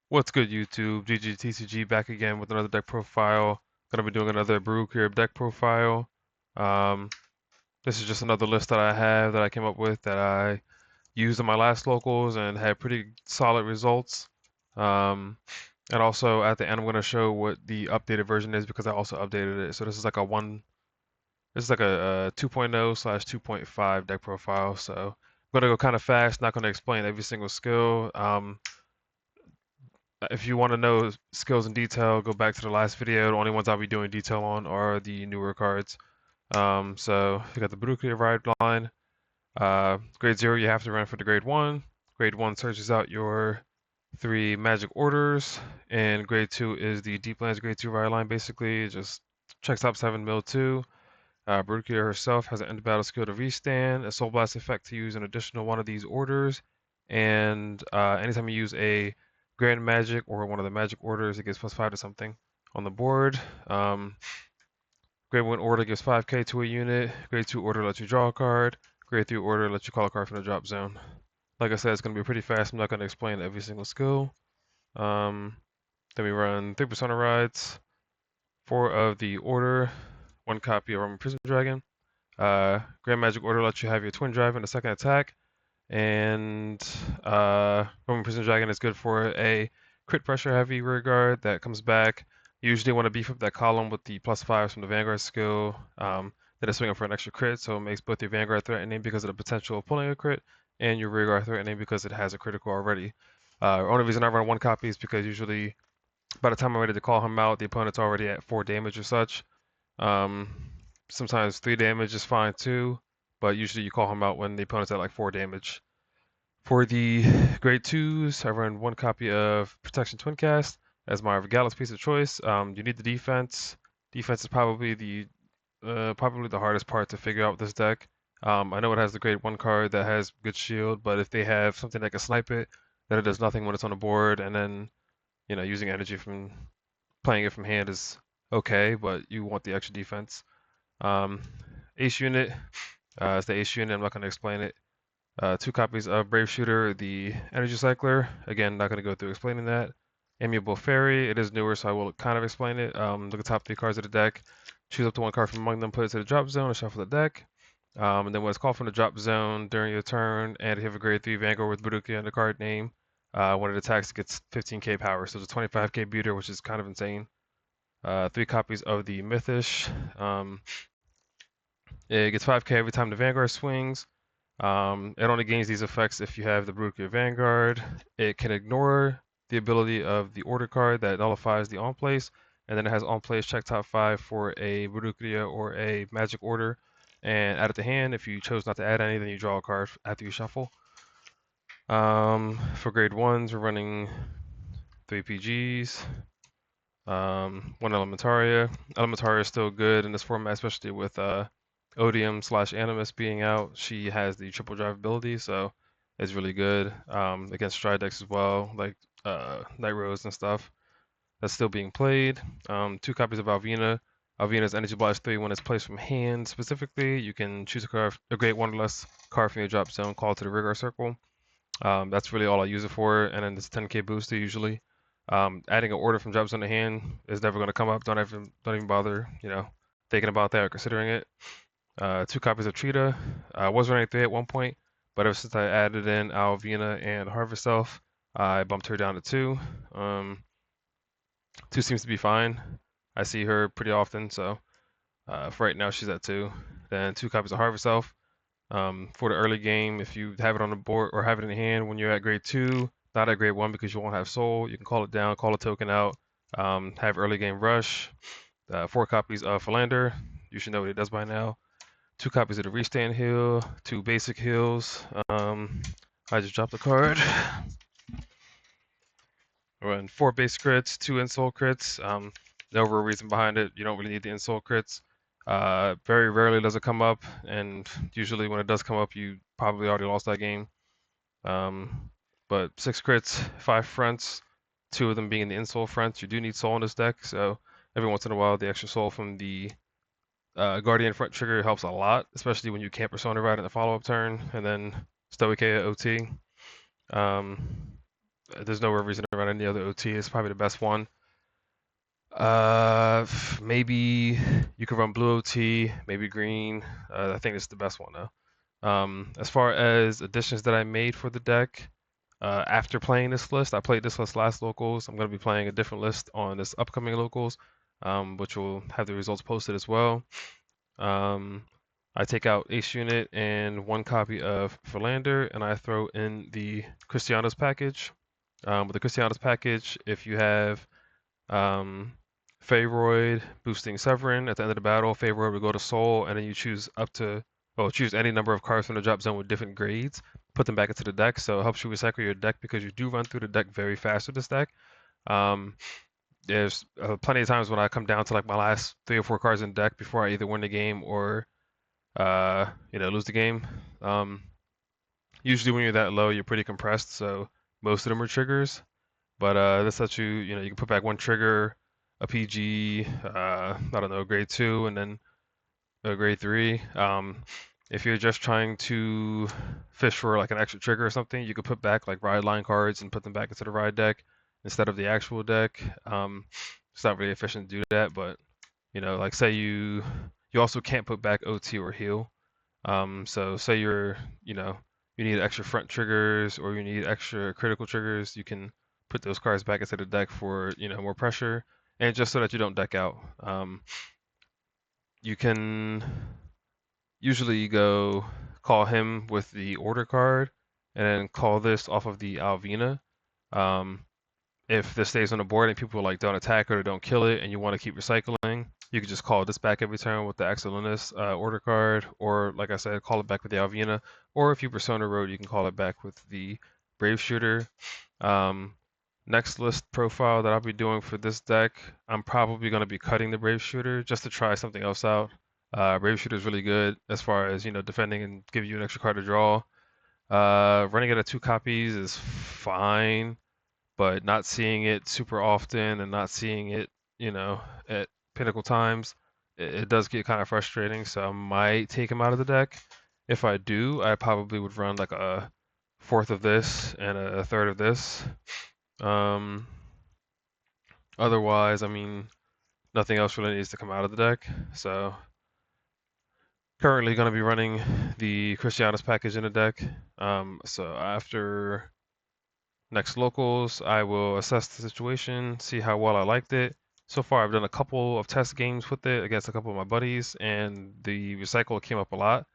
What's good, YouTube? GGTCG back again with another deck profile. Gonna be doing another Berucrea deck profile. Um, this is just another list that I have that I came up with that I used in my last locals and had pretty solid results. And also at the end, I'm gonna show what the updated version is because I also updated it. So this is like this is like a 2.0/2.5 deck profile. So I'm gonna go kind of fast, not gonna explain every single skill. If you want to know skills in detail, go back to the last video. The only ones I'll be doing detail on are the newer cards. So you got the Berucrea ride line. Grade 0, you have to run for the grade 1. Grade 1 searches out your 3 magic orders. And grade 2 is the Deep Lands grade 2 ride line. Basically, it just checks top 7 mill 2. Berucrea herself has an end battle skill to restand, a Soul Blast effect to use an additional one of these orders, and anytime you use a Grand Magic or one of the magic orders, it gives +5 to something on the board. Grade 1 order gives 5k to a unit. Grade 2 order lets you draw a card. Grade 3 order lets you call a card from the drop zone. Like I said, it's going to be pretty fast. I'm not going to explain every single skill. Then we run 3 Persona rides, 4 of the order, 1 copy of Roman Prison Dragon. Grand Magic Order lets you have your Twin Drive in the second attack, and Roman Prison Dragon is good for a crit pressure heavy rear guard that comes back. You usually want to beef up that column with the +5s from the Vanguard skill that is swinging for an extra crit, so it makes both your Vanguard threatening because of the potential of pulling a crit, and your rear guard threatening because it has a critical already. Only reason I run 1 copy is because usually by the time I'm ready to call him out, the opponent's already at 4 damage or such. Sometimes 3 damage is fine too, but usually you call him out when the opponent's at like 4 damage. For the grade 2s, I run 1 copy of Protection Twin Cast as my regardless piece of choice. You need the defense. Defense is probably the hardest part to figure out with this deck. I know it has the grade 1 card that has good shield, but if they have something that can snipe it, then it does nothing when it's on the board, and then using energy from playing it from hand is okay, but you want the extra defense. Ace unit is the Ace unit. I'm not going to explain it. 2 copies of Brave Shooter, the Energy Cycler. Again, not going to go through explaining that. Amiable Fairy. It is newer, so I will kind of explain it. Look at the top 3 cards of the deck. Choose up to 1 card from among them, put it to the drop zone, and shuffle the deck. And then when it's called from the drop zone during your turn, and if you have a grade 3 Vanguard with Berucrea in the card name, when it attacks, it gets 15k power. So it's a 25k beater, which is kind of insane. 3 copies of the Mythish. It gets 5k every time the Vanguard swings. It only gains these effects if you have the Berucrea Vanguard. It can ignore the ability of the order card that nullifies the on place, and then it has on place check top 5 for a Berucrea or a magic order, and add it to hand. If you chose not to add any, then you draw a card after you shuffle. For grade 1s, we're running 3 PGs, 1 Elementaria. Elementaria is still good in this format, especially with Odium/Animus being out. She has the triple drive ability, so it's really good against stride decks as well, like Night Rose and stuff. That's still being played. 2 copies of Alvina. Alvina's Energy Blast 3. When it's placed from hand specifically, you can choose a grade 1 or less card from your drop zone, call it to the rigor circle. That's really all I use it for, and then this 10k booster usually. Adding an order from drop zone to hand is never going to come up. Don't even bother, thinking about that or considering it. 2 copies of Trita. I was running 3 at one point, but ever since I added in Alvina and Harvest Elf, I bumped her down to 2. 2 seems to be fine. I see her pretty often, so for right now she's at 2. Then 2 copies of Harvest Elf. For the early game, if you have it on the board or have it in hand when you're at grade 2, not at grade 1 because you won't have soul, you can call it down, call a token out, have early game rush. 4 copies of Philander. You should know what it does by now. 2 copies of the Restand Heal, 2 basic heals. I just dropped the card. I run 4 base crits, 2 insult crits. No real reason behind it. You don't really need the insult crits. Very rarely does it come up, and usually when it does come up, you probably already lost that game. But 6 crits, 5 fronts, 2 of them being the insult fronts. You do need soul in this deck, so every once in a while, the extra soul from the Guardian front trigger helps a lot, especially when you can't Persona Ride in the follow-up turn, and then Stoic OT. Um, there's no real reason to run any other OT. It's probably the best one. Maybe you could run blue OT, maybe green. I think it's the best one though. As far as additions that I made for the deck, after playing this list, I played this list last locals. I'm going to be playing a different list on this upcoming locals, which will have the results posted as well. I take out Ace Unit and one copy of Philander, and I throw in the Christiana's package. With the Christiana's package, if you have Pharaoid boosting Severin at the end of the battle, Pharaoid will go to Soul, and then you choose choose any number of cards from the drop zone with different grades, put them back into the deck, so it helps you recycle your deck because you do run through the deck very fast with this deck. There's plenty of times when I come down to like my last 3 or 4 cards in deck before I either win the game or lose the game. Usually when you're that low, you're pretty compressed, so most of them are triggers. But this lets you can put back one trigger, a PG, I don't know, grade 2, and then a grade 3. If you're just trying to fish for like an extra trigger or something, you could put back like ride line cards and put them back into the ride deck instead of the actual deck. It's not really efficient to do that, but like say you also can't put back OT or heal. So say you need extra front triggers or you need extra critical triggers, you can put those cards back into the deck for more pressure and just so that you don't deck out. You can usually go call him with the order card and then call this off of the Alvina. If this stays on the board and people like don't attack it or don't kill it and you want to keep recycling, you can just call this back every turn with the Excellenus order card, or like I said, call it back with the Alvina, or if you Persona Road, you can call it back with the Brave Shooter. Next list profile that I'll be doing for this deck, I'm probably going to be cutting the Brave Shooter just to try something else out. Brave Shooter is really good as far as defending and give you an extra card to draw. Running it at 2 copies is fine, but not seeing it super often and not seeing it, at pinnacle times, it does get kind of frustrating. So I might take him out of the deck. If I do, I probably would run like a 4th of this and a 1/3 of this. Otherwise, I mean, nothing else really needs to come out of the deck. So currently going to be running the Christiana's package in the deck. So after next locals, I will assess the situation, see how well I liked it. So far, I've done a couple of test games with it against a couple of my buddies, and the recycle came up a lot.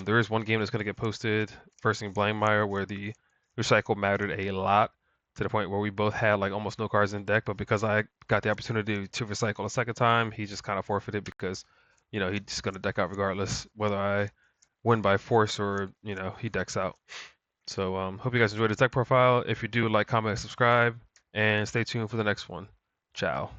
There is one game that's going to get posted, first in Blindmire, where the recycle mattered a lot to the point where we both had like almost no cards in deck, but because I got the opportunity to recycle a second time, he just kind of forfeited because, he's just going to deck out regardless, whether I win by force or, he decks out. So hope you guys enjoyed the deck profile. If you do, like, comment, subscribe, and stay tuned for the next one. Ciao.